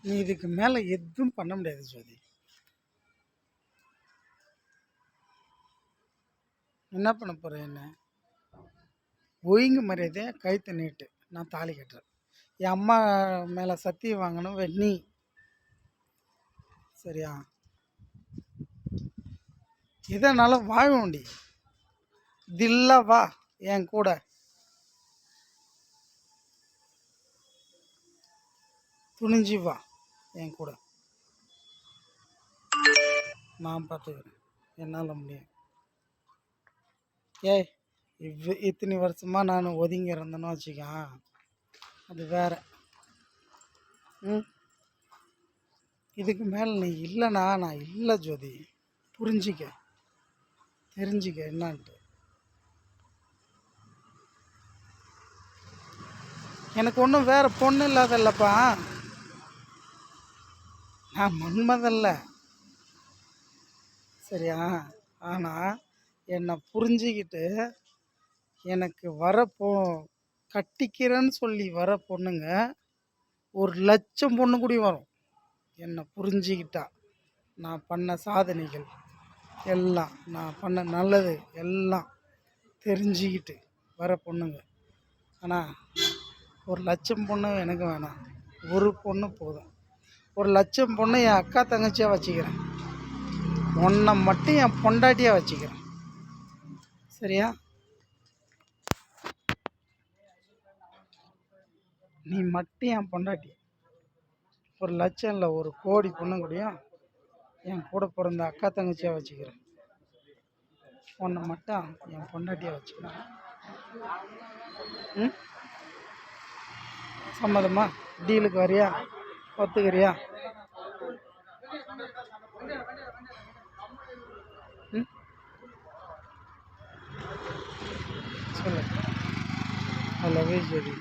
நீ இதுக்கு மேலே எதுவும் பண்ண முடியாது ஜோதி. என்ன பண்ண போகிற? என்ன ஒழுங்கு மரியாதையாக கைத்தை நீட்டு, நான் தாலி கட்டுறேன். என் அம்மா மேலே சத்தியம் வாங்கணும் நீ. சரியா? இதனால வாழ வேண்டி தில்லா வா என் கூட. துணிஞ்சு வா என் கூட, நான் பார்த்துக்கிறேன். என்னால் முடியும். ஏய், இத்தனை வருஷமாக நான் ஒதுங்கி இருந்தேன்னு வச்சுக்க, அது வேற. இதுக்கு மேலே நீ இல்லைனா நான் இல்லை ஜோதி. புரிஞ்சிக்க, தெரிஞ்சிக்க என்னான்ட்டு. எனக்கு ஒன்றும் வேற பொண்ணு இல்லாதல்லப்பா. நான் மன்மதல்ல, சரியா? ஆனால் என்னை புரிஞ்சிக்கிட்டு எனக்கு கட்டிக்கிறேன்னு சொல்லி வர பொண்ணுங்க 1,00,000 பொண்ணு கூடி வரும். என்னை புரிஞ்சிக்கிட்டா நான் பண்ண சாதனைகள் எல்லாம், நான் பண்ண நல்லது எல்லாம் தெரிஞ்சுக்கிட்டு வர பொண்ணுங்க. ஆனால் 1,00,000 பொண்ணு எனக்கு வேணாம். ஒரு பொண்ணு போதும். 1,00,000 பொண்ணு என் அக்கா தங்கச்சியாக வச்சுக்கிறேன். உன்னை மட்டும் என் பொண்டாட்டியாக வச்சுக்கிறேன். சரியா? நீ மட்டும் என் பொண்டாட்டி. 1,00,000 இல்லை, 1,00,00,000 பொண்ணு கூடயும் என் கூட பிறந்த அக்கா தங்கச்சியாக வச்சுக்கிறேன். உன்னை மட்டும் என் பொண்டாட்டியாக வச்சுக்கிறேன். சம்மதமா? டீலுக்கு வரியா? ஒத்துக்கிறியா? சொல்லு. I love you Jothi.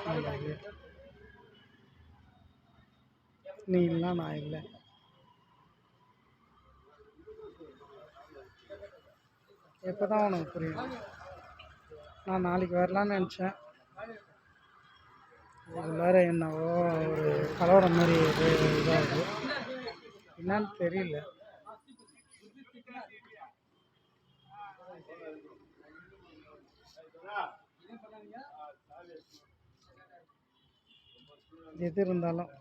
I love you. நீ இல்லை, நான் இல்லை. எப்போ தான் உனக்கு புரியும்? நான் நாளைக்கு வரலான்னு நினச்சேன். இதுக்குள்ளார என்னவோ ஒரு கலவரம் மாதிரி இதாகுது, என்னன்னு தெரியல. எது இருந்தாலும்